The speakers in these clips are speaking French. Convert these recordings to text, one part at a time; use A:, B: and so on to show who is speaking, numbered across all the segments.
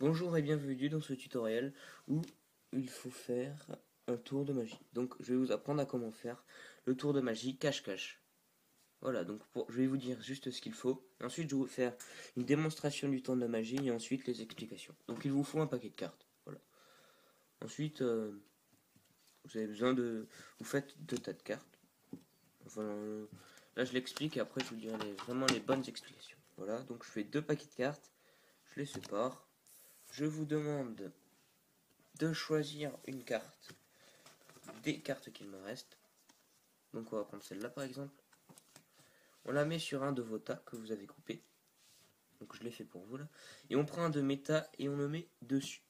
A: Bonjour et bienvenue dans ce tutoriel où il faut faire un tour de magie. Donc je vais vous apprendre à comment faire le tour de magie cache-cache. Voilà, donc je vais vous dire juste ce qu'il faut. Ensuite je vais vous faire une démonstration du tour de magie et ensuite les explications. Donc il vous faut un paquet de cartes. Voilà. Ensuite vous avez besoin de... Vous faites 2 tas de cartes. Enfin, là je l'explique et après je vous dirai vraiment les bonnes explications. Voilà, donc je fais 2 paquets de cartes. Je les sépare. Je vous demande de choisir une carte des cartes qu'il me reste. Donc on va prendre celle-là par exemple. On la met sur un de vos tas que vous avez coupé. Donc je l'ai fait pour vous là. Et on prend un de mes tas et on le met dessus.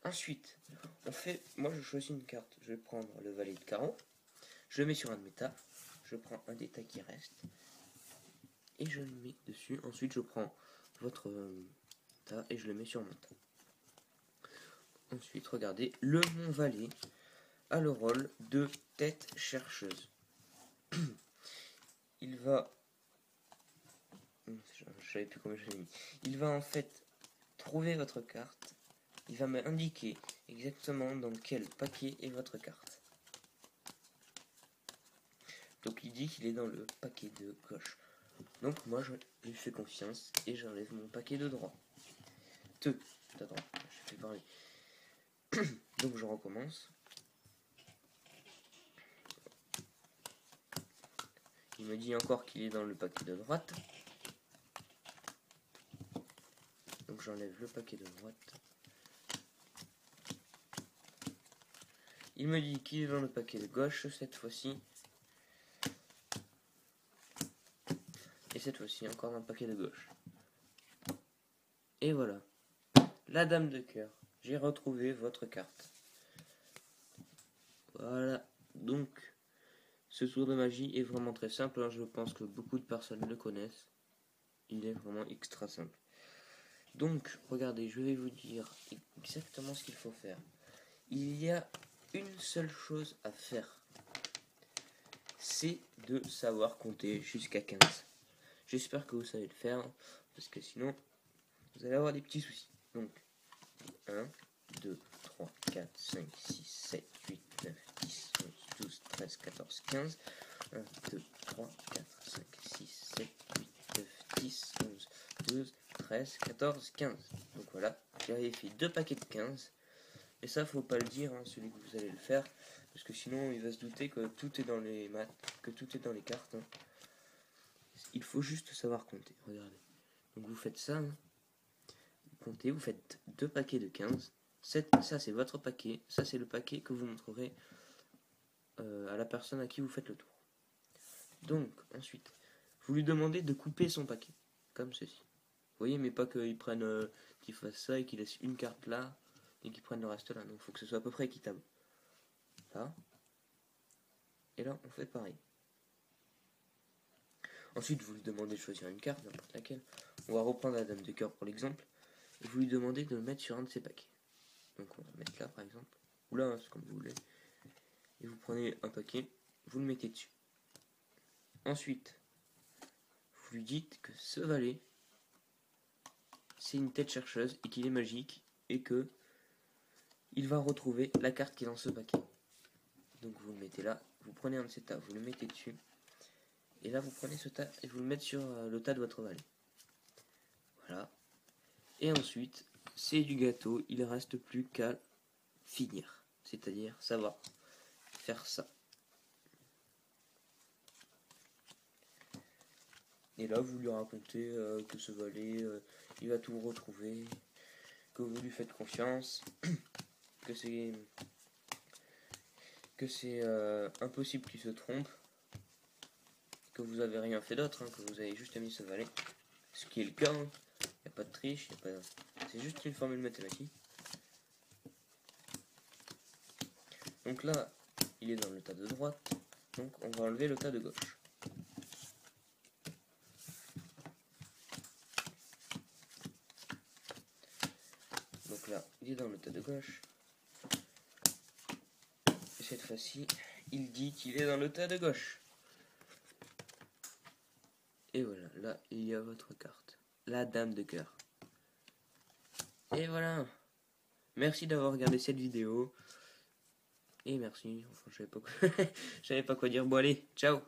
A: Ensuite, moi je choisis une carte. Je vais prendre le valet de carreau. Je le mets sur un de mes tas. Je prends un des tas qui reste. Et je le mets dessus. Ensuite je prends votre tas et je le mets sur mon tas. Ensuite, regardez, mon valet a le rôle de tête chercheuse. Il va... Je savais plus comment je l'ai mis. Il va en fait trouver votre carte. Il va m'indiquer exactement dans quel paquet est votre carte. Donc il dit qu'il est dans le paquet de gauche. Donc moi je lui fais confiance et j'enlève mon paquet de droite. Attends, je fais parler. Donc je recommence. Il me dit encore qu'il est dans le paquet de droite. Donc j'enlève le paquet de droite. Il me dit qu'il est dans le paquet de gauche cette fois-ci. Et cette fois-ci encore dans le paquet de gauche. Et voilà. La dame de cœur. J'ai retrouvé votre carte. Voilà. Donc, ce tour de magie est vraiment très simple. Je pense que beaucoup de personnes le connaissent. Il est vraiment extra simple. Donc, regardez, je vais vous dire exactement ce qu'il faut faire. Il y a une seule chose à faire. C'est de savoir compter jusqu'à 15. J'espère que vous savez le faire. Parce que sinon, vous allez avoir des petits soucis. Donc, 1, 2, 3, 4, 5, 6, 7, 8, 9, 10, 11, 12, 13, 14, 15. 1, 2, 3, 4, 5, 6, 7, 8, 9, 10, 11, 12, 13, 14, 15. Donc voilà, j'avais fait 2 paquets de 15. Et ça, faut pas le dire, celui que vous allez le faire. Parce que sinon, il va se douter que tout est dans les maths, que tout est dans les cartes. Il faut juste savoir compter, regardez. Donc vous faites ça, vous comptez, vous faites 2 paquets de 15. Ça c'est votre paquet, ça c'est le paquet que vous montrerez à la personne à qui vous faites le tour. Donc ensuite, vous lui demandez de couper son paquet, comme ceci. Vous voyez, mais pas qu'il prenne, qu'il fasse ça et qu'il laisse une carte là et qu'il prenne le reste là. Donc il faut que ce soit à peu près équitable. Là. Et là, on fait pareil. Ensuite, vous lui demandez de choisir une carte, n'importe laquelle. On va reprendre la dame de cœur pour l'exemple. Et vous lui demandez de le mettre sur un de ses paquets. Donc on va le mettre là par exemple. Ou là, c'est comme vous voulez. Et vous prenez un paquet, vous le mettez dessus. Ensuite, vous lui dites que ce valet, c'est une tête chercheuse et qu'il est magique et que il va retrouver la carte qui est dans ce paquet. Donc vous le mettez là, vous prenez un de ces tas, vous le mettez dessus. Et là, vous prenez ce tas et vous le mettez sur le tas de votre valet. Voilà. Et ensuite, c'est du gâteau, il ne reste plus qu'à finir. C'est-à-dire savoir faire ça. Et là, vous lui racontez que ce valet, il va tout retrouver, que vous lui faites confiance, que c'est impossible qu'il se trompe, que vous avez rien fait d'autre, que vous avez juste mis ce valet, ce qui est le cas. Il n'y a pas de triche, c'est juste une formule mathématique. Donc là, il est dans le tas de droite, donc on va enlever le tas de gauche. Donc là, il est dans le tas de gauche. Et cette fois-ci, il dit qu'il est dans le tas de gauche. Et voilà, là, il y a votre carte. La dame de cœur. Et voilà. Merci d'avoir regardé cette vidéo. Et merci. Enfin, je savais pas quoi... je savais pas quoi dire. Bon, allez, ciao.